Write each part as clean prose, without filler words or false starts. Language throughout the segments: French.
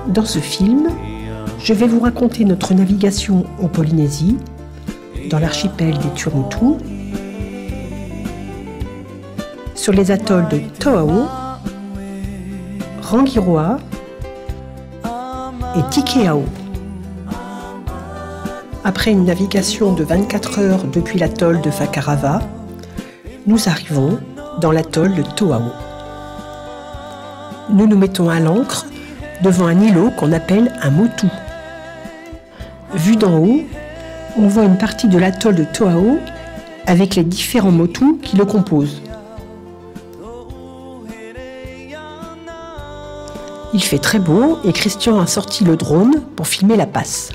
Dans ce film, je vais vous raconter notre navigation en Polynésie, dans l'archipel des Tuamotu, sur les atolls de To'ao, Rangiroa et Tikeao. Après une navigation de 24 heures depuis l'atoll de Fakarava, nous arrivons dans l'atoll de To'ao. Nous nous mettons à l'ancre devant un îlot qu'on appelle un motu. Vu d'en haut, on voit une partie de l'atoll de To'ao avec les différents motus qui le composent. Il fait très beau et Christian a sorti le drone pour filmer la passe.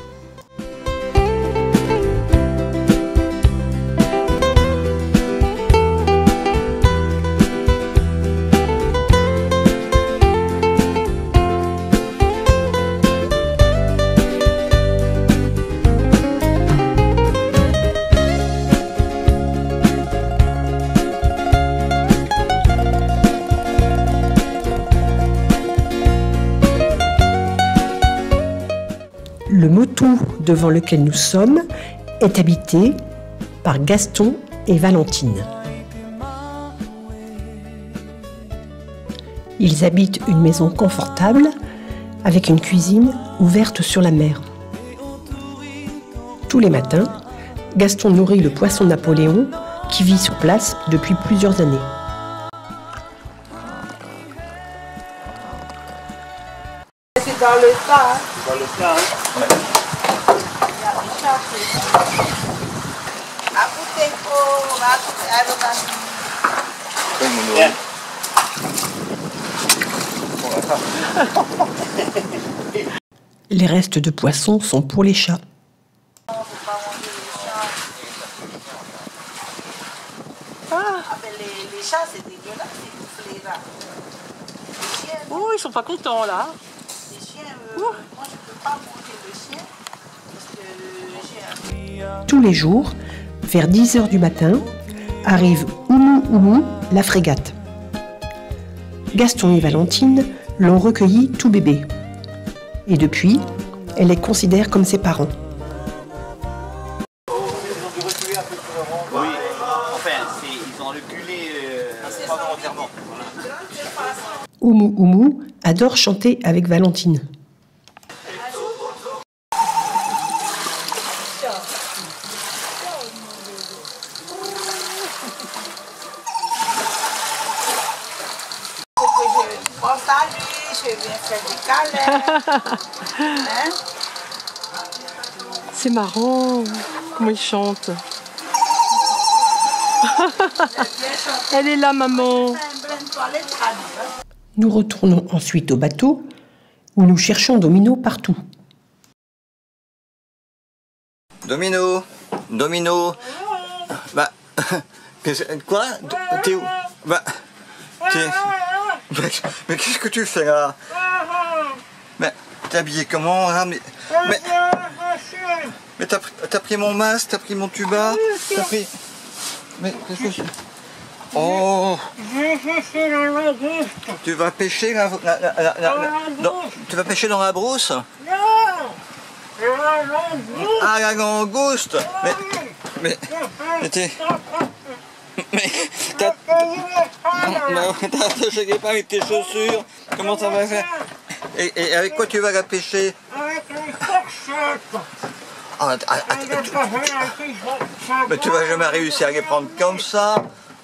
Le motu devant lequel nous sommes est habité par Gaston et Valentine. Ils habitent une maison confortable avec une cuisine ouverte sur la mer. Tous les matins, Gaston nourrit le poisson Napoléon qui vit sur place depuis plusieurs années. C'est dans le tas. Hein. Dans le plat, hein. Ouais. Les restes de poisson sont pour les chats. Les chats, c'est dégueulasse, ils bouffent les rats. Oh, ils sont pas contents là. Les chiens, moi je ne peux pas manger le chien parce que le chien. Tous les jours, vers 10 h du matin, arrive Oumu Oumu, la frégate. Gaston et Valentine l'ont recueillie tout bébé. Et depuis, elle les considère comme ses parents. Oui, enfin, ils ont reculé pas volontairement. Oumu Oumu adore chanter avec Valentine. Je pense à lui, je viens faire des câlins. Hein? C'est marrant comment ils chantent. Elle est là, maman. Nous retournons ensuite au bateau où nous cherchons Domino partout. Domino, Domino. Bah, quoi? T'es où? Bah, mais qu'est-ce que tu fais là? Mais t'es habillé comment là? Mais t'as pris mon masque, t'as pris mon tuba, t'as pris. Mais qu'est-ce que c'est? Oh! Tu vas pêcher tu vas pêcher dans la brousse? Ah, la langouste! Mais t'es. Mais t'as attaché les pas avec tes chaussures. Comment ça va faire? Et avec quoi tu vas la pêcher? Avec une fourchette. Mais tu vas jamais réussir à les prendre comme ça.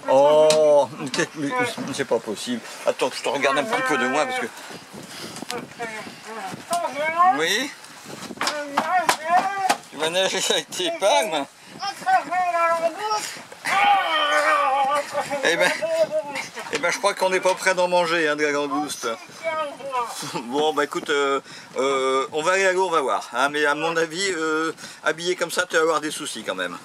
Oh, c'est pas possible. Attends, je te regarde un petit peu de loin parce que. Oui? Tu vas nager avec tes palmes? Eh ben, je crois qu'on n'est pas prêt d'en manger, hein, de la langouste. Bon, bah écoute, on va aller à l'eau, on va voir. Hein, mais à mon avis, habillé comme ça, tu vas avoir des soucis quand même.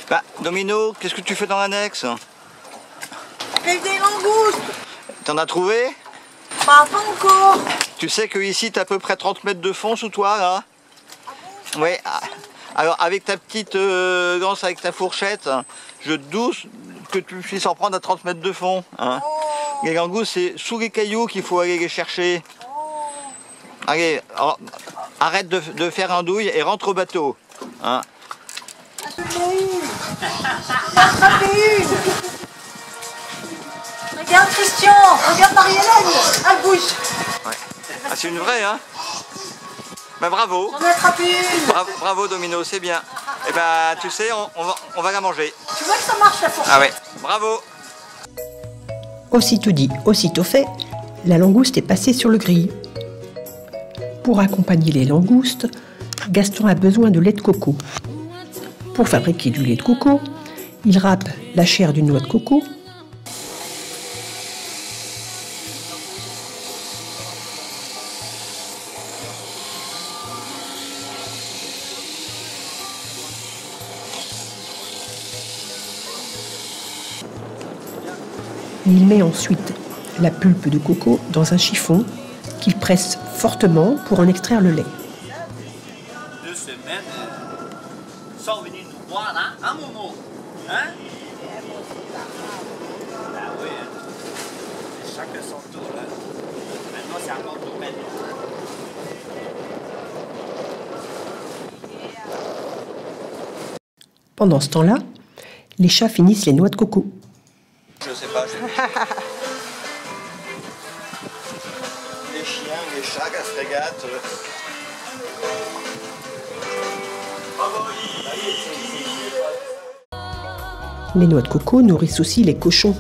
Bah, Domino, qu'est-ce que tu fais dans l'annexe? Avec des langoustes. T'en as trouvé? Pas encore. Tu sais que ici t'as à peu près 30 mètres de fond sous toi là? Oui. Alors avec ta petite lance, avec ta fourchette, je doute que tu puisses en prendre à 30 mètres de fond. Hein. Oh. Les langoustes, c'est sous les cailloux qu'il faut aller les chercher. Allez, arrête de faire andouille et rentre au bateau. Hein. Attrapé une. Regarde Christian, regarde Marie-Hélène, elle bouge. Ouais. Ah, c'est une vraie, hein? Ben bravo. J'en ai attrapé une. Bravo Domino, c'est bien. Et ben tu sais, on va la manger. Tu vois que ça marche la fourchette? Ah ouais, bravo. Aussitôt dit, aussitôt fait, la langouste est passée sur le grill. Pour accompagner les langoustes, Gaston a besoin de lait de coco. Pour fabriquer du lait de coco, il râpe la chair d'une noix de coco, il met ensuite la pulpe de coco dans un chiffon qu'il presse fortement pour en extraire le lait. 2 semaines sans venir nous voir, hein, Momo? Hein? Ah oui, c'est chacun son tour, là. Maintenant, c'est encore ton maître. Pendant ce temps-là, les chats finissent les noix de coco. Je sais pas. Les chiens, les chats, la frégate. Les noix de coco nourrissent aussi les cochons.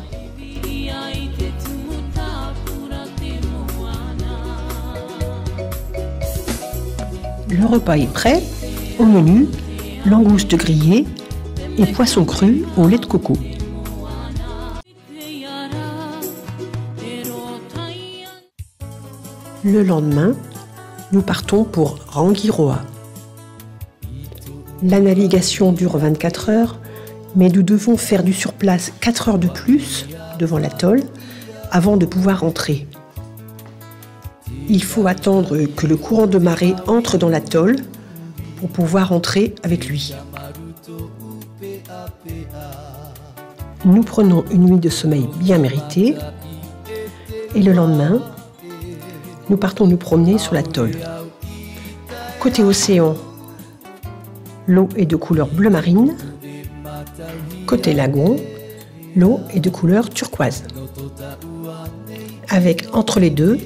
Le repas est prêt. Au menu, langoustes grillées et poisson cru au lait de coco. Le lendemain, nous partons pour Rangiroa. La navigation dure 24 heures, mais nous devons faire du surplace 4 heures de plus devant l'atoll avant de pouvoir entrer. Il faut attendre que le courant de marée entre dans l'atoll pour pouvoir entrer avec lui. Nous prenons une nuit de sommeil bien méritée et le lendemain, nous partons nous promener sur l'atoll. Côté océan, l'eau est de couleur bleu marine. Côté lagon, l'eau est de couleur turquoise. Avec entre les deux,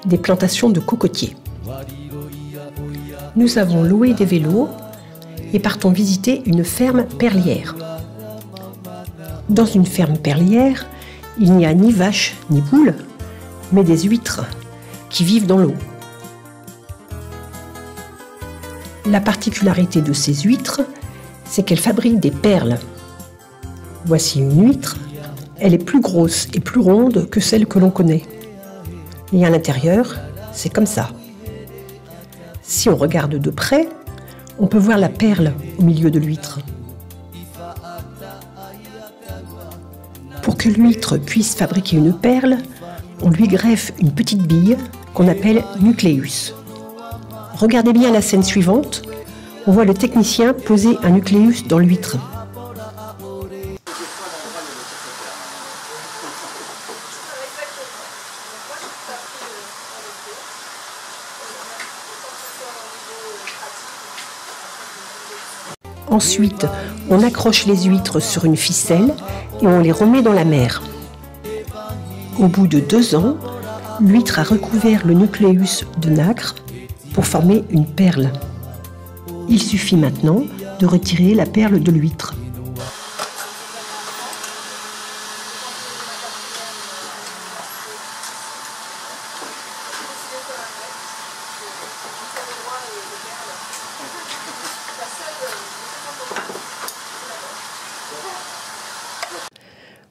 des plantations de cocotiers. Nous avons loué des vélos et partons visiter une ferme perlière. Dans une ferme perlière, il n'y a ni vaches ni poules, mais des huîtres qui vivent dans l'eau. La particularité de ces huîtres, c'est qu'elles fabriquent des perles. Voici une huître, elle est plus grosse et plus ronde que celle que l'on connaît. Et à l'intérieur, c'est comme ça. Si on regarde de près, on peut voir la perle au milieu de l'huître. Pour que l'huître puisse fabriquer une perle, on lui greffe une petite bille qu'on appelle nucléus. Regardez bien la scène suivante. On voit le technicien poser un nucléus dans l'huître. Ensuite, on accroche les huîtres sur une ficelle et on les remet dans la mer. Au bout de 2 ans, l'huître a recouvert le nucléus de nacre pour former une perle. Il suffit maintenant de retirer la perle de l'huître.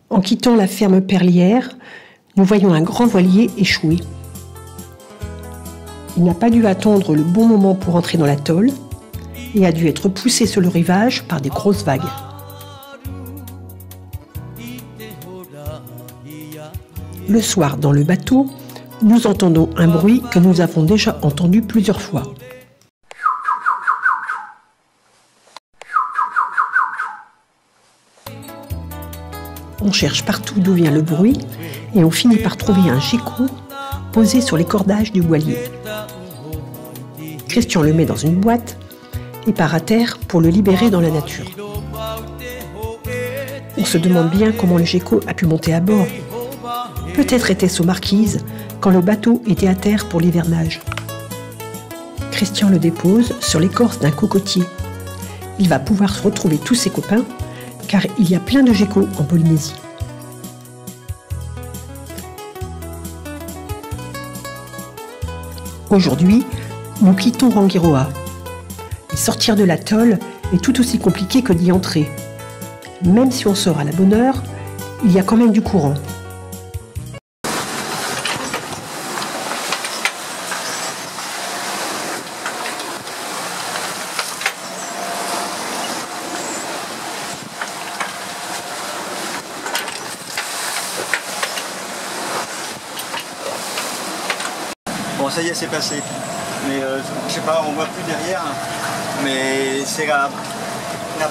En quittant la ferme perlière, nous voyons un grand voilier échoué. Il n'a pas dû attendre le bon moment pour entrer dans l'atoll et a dû être poussé sur le rivage par des grosses vagues. Le soir, dans le bateau, nous entendons un bruit que nous avons déjà entendu plusieurs fois. On cherche partout d'où vient le bruit et on finit par trouver un gecko posé sur les cordages du voilier. Christian le met dans une boîte et part à terre pour le libérer dans la nature. On se demande bien comment le gecko a pu monter à bord. Peut-être était-ce aux marquises quand le bateau était à terre pour l'hivernage. Christian le dépose sur l'écorce d'un cocotier. Il va pouvoir retrouver tous ses copains car il y a plein de geckos en Polynésie. Aujourd'hui, nous quittons Rangiroa. Et sortir de l'atoll est tout aussi compliqué que d'y entrer. Même si on sort à la bonne heure, il y a quand même du courant. Bon, ça y est, c'est passé. Mais je sais pas, on voit plus derrière. Mais c'est la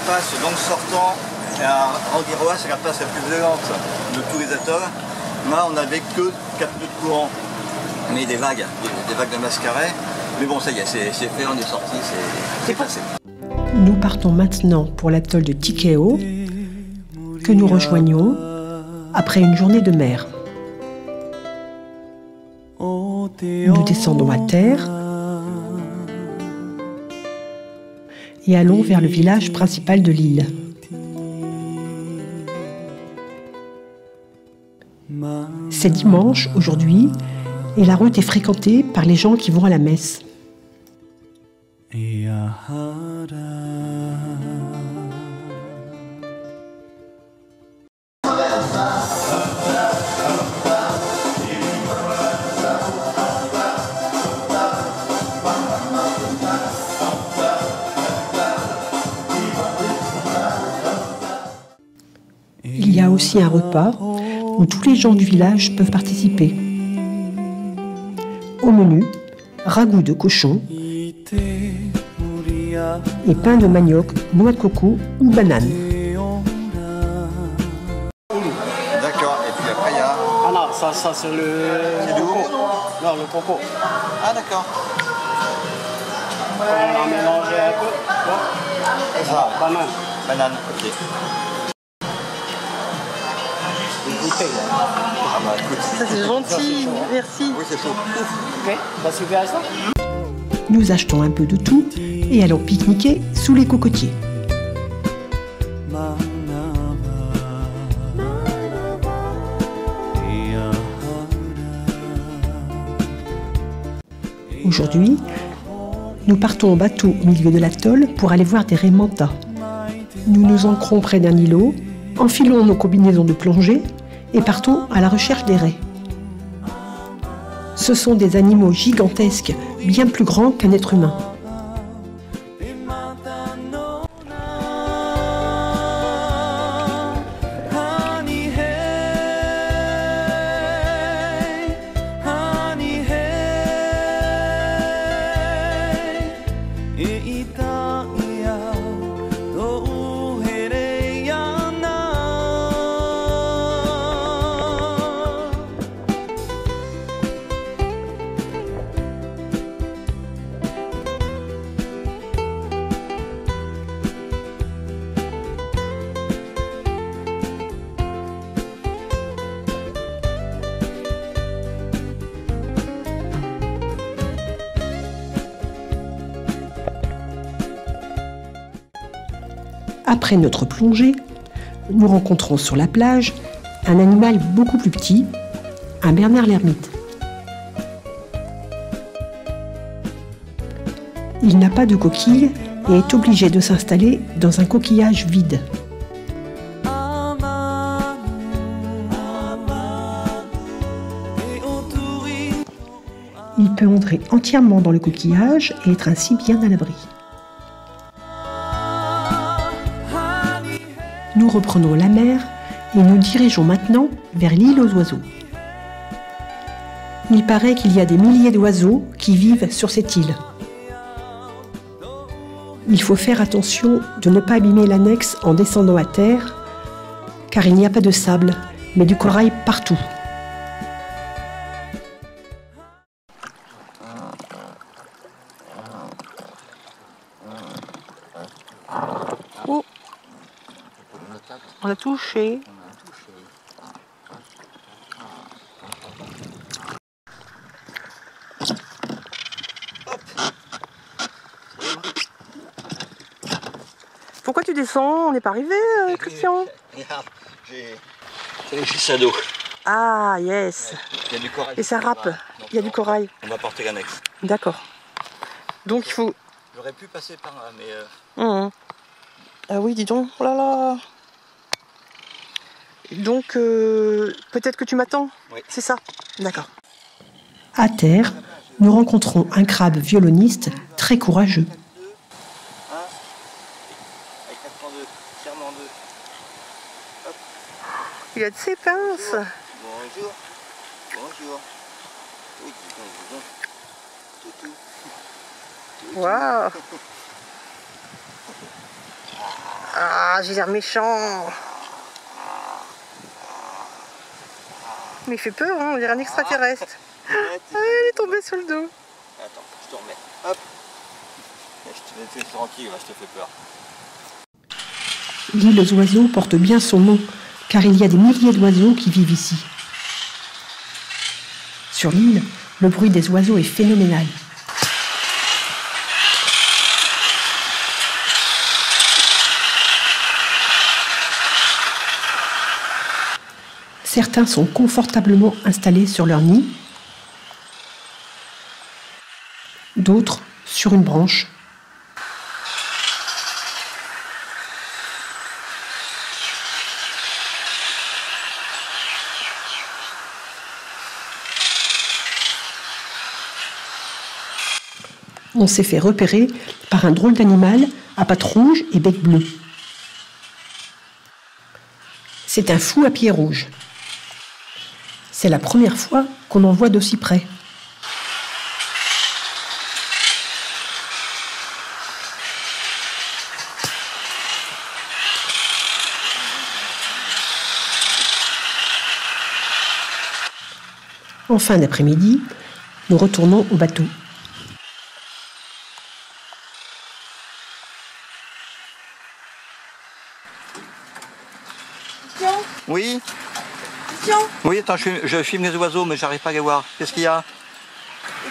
passe, donc sortant à Rangiroa, c'est la passe la plus violente de tous les atolls. Là, on n'avait que 4 nœuds de courant. Mais des vagues de mascaret. Mais bon, ça y est, c'est fait, on est sorti, c'est passé. Nous partons maintenant pour l'atoll de Tikeo, que nous rejoignons après une journée de mer. Nous descendons à terre et allons vers le village principal de l'île. C'est dimanche aujourd'hui et la route est fréquentée par les gens qui vont à la messe. Il y a aussi un repas où tous les gens du village peuvent participer. Au menu, ragoût de cochon et pain de manioc, noix de coco ou banane. D'accord, et puis après il y a... Ah non, ça c'est le coco. Non, le coco. Ah d'accord. On a mélangé un peu. C'est ça. Banane. Banane, ok. Ah bah écoute. Ça c'est gentil, merci. Oui, c'est chaud. Ok, bah super à ça. Nous achetons un peu de tout et allons pique-niquer sous les cocotiers. Aujourd'hui, nous partons en bateau au milieu de l'atoll pour aller voir des raies mantas. Nous nous ancrons près d'un îlot, enfilons nos combinaisons de plongée et partons à la recherche des raies. Ce sont des animaux gigantesques, bien plus grands qu'un être humain. Après notre plongée, nous rencontrons sur la plage un animal beaucoup plus petit, un Bernard l'ermite. Il n'a pas de coquille et est obligé de s'installer dans un coquillage vide. Il peut entrer entièrement dans le coquillage et être ainsi bien à l'abri. Nous reprenons la mer Nous nous dirigeons maintenant vers l'île aux oiseaux. Il paraît qu'il y a des milliers d'oiseaux qui vivent sur cette île. Il faut faire attention de ne pas abîmer l'annexe en descendant à terre, car il n'y a pas de sable, mais du corail partout. Oh, on a touché. Pourquoi tu descends? On n'est pas arrivé, Christian? Regarde, j'ai les à dos. Ah, yes. Il y a du corail. Et ça râpe. Il y a du corail. On va porter l'annexe. D'accord. Donc il faut... J'aurais pu passer par là, mais... Ah oui, dis donc. Oh là là. Donc, peut-être que tu m'attends? Oui. C'est ça? D'accord. À terre, nous rencontrons un crabe violoniste très courageux. Avec 4 en 2, serment en 2. Il a de ses pinces. Bonjour. Bonjour. Oui, toutou. Waouh. Ah, j'ai l'air méchant. Mais il fait peur, hein, on dirait un extraterrestre. Ah, elle est tombée sur le dos. Attends, je te remets. Hop. Je te laisse tranquille, là, je te fais peur. L'île aux oiseaux porte bien son nom, car il y a des milliers d'oiseaux qui vivent ici. Sur l'île, le bruit des oiseaux est phénoménal. Certains sont confortablement installés sur leur nid, d'autres sur une branche. On s'est fait repérer par un drôle d'animal à pattes rouges et bec bleu. C'est un fou à pieds rouges. C'est la première fois qu'on en voit d'aussi près. En fin d'après-midi, nous retournons au bateau. Oui. Christian, Oui, attends, je filme les oiseaux, mais j'arrive pas à les voir. Qu'est-ce qu'il y a?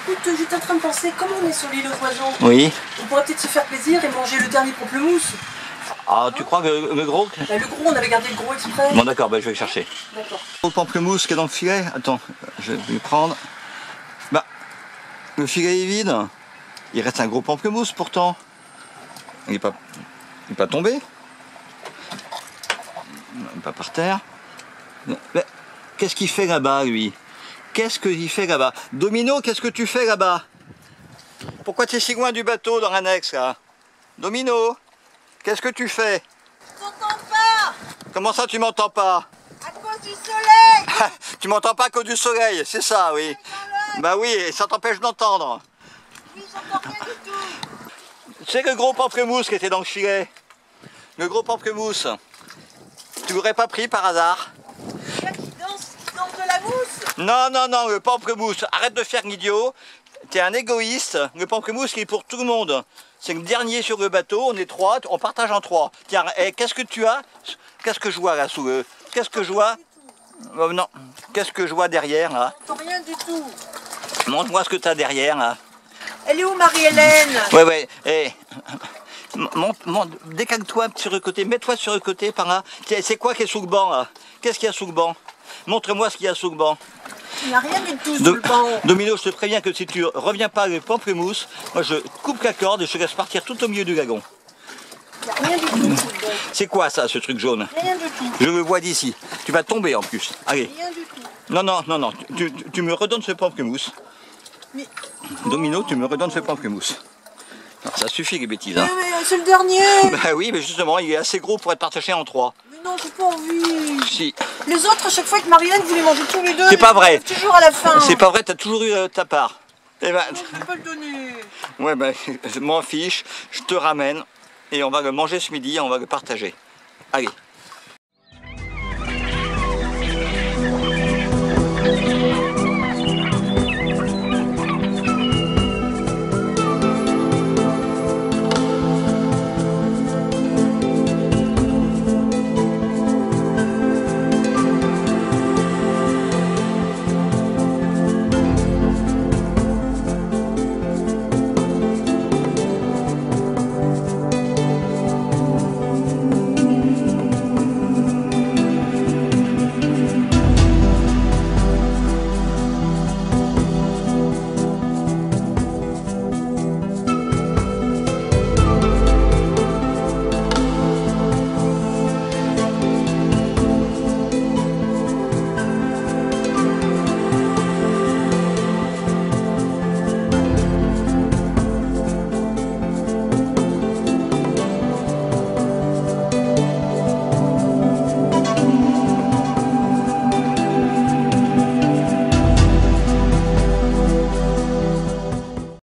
écoute, j'étais en train de penser, comme on est sur l'île aux oiseaux, Oui. on pourrait peut-être se faire plaisir et manger le dernier pamplemousse. Ah, tu crois que le gros? Bah, le gros, on avait gardé le gros exprès. Bon, d'accord, je vais le chercher. D'accord. Le pamplemousse qui est dans le filet. Attends, je vais le prendre. Bah, le filet est vide. Il reste un gros pamplemousse pourtant. Il n'est pas tombé. Pas par terre. Mais qu'est-ce qu'il fait là-bas, lui? Qu'est-ce qu'il fait là-bas? Domino, qu'est-ce que tu fais là-bas? Pourquoi tu es si loin du bateau dans l'annexe, là? Domino, qu'est-ce que tu fais? Je t'entends pas. Comment ça, tu m'entends pas? À cause du soleil. Tu m'entends pas à cause du soleil, c'est ça, oui. Bah oui, ça t'empêche d'entendre. Oui, j'entends rien du tout. C'est le gros pamplemousse qui était dans le filet. Le gros pamplemousse. Tu l'aurais pas pris par hasard? Là, qui danse de la mousse. Non, le pamplemousse. Arrête de faire l'idiot. T'es un égoïste. Le pamplemousse, il est pour tout le monde. C'est le dernier sur le bateau. On est 3, on partage en 3. Tiens, qu'est-ce que tu as? Qu'est-ce que je vois là sous le... Qu'est-ce que je vois? Oh, non. Qu'est-ce que je vois derrière là? J'entends rien du tout. Montre-moi ce que tu as derrière là. Elle est où, Marie-Hélène? Ouais. Décale-toi sur le côté, mets-toi sur le côté par là. C'est quoi qui est sous le banc là? Qu'est-ce qu'il y a sous le banc? Montre-moi ce qu'il y a sous le banc. Il n'y a rien du tout sous le banc. Domino, je te préviens que si tu reviens pas avec le pamplemousse, moi je coupe la corde et je te laisse partir tout au milieu du lagon. Il n'y a rien du tout sous le banc. C'est quoi ça, ce truc jaune? Rien du tout. Je le vois d'ici. Tu vas tomber en plus. Allez. Rien du tout. Non. Tu me redonnes ce pamplemousse. Mais... Domino, tu me redonnes ce pamplemousse. Non, ça suffit les bêtises. Hein. Mais c'est le dernier. Bah oui, mais justement, il est assez gros pour être partagé en 3. Mais Non, j'ai pas envie. Si. Les autres, à chaque fois que Marianne voulait manger tous les deux, C'est pas vrai. toujours à la fin. C'est pas vrai, t'as toujours eu ta part. Eh ben, Non, je peux pas le donner. ouais, ben, je m'en fiche, je te ramène et on va le manger ce midi, on va le partager. Allez.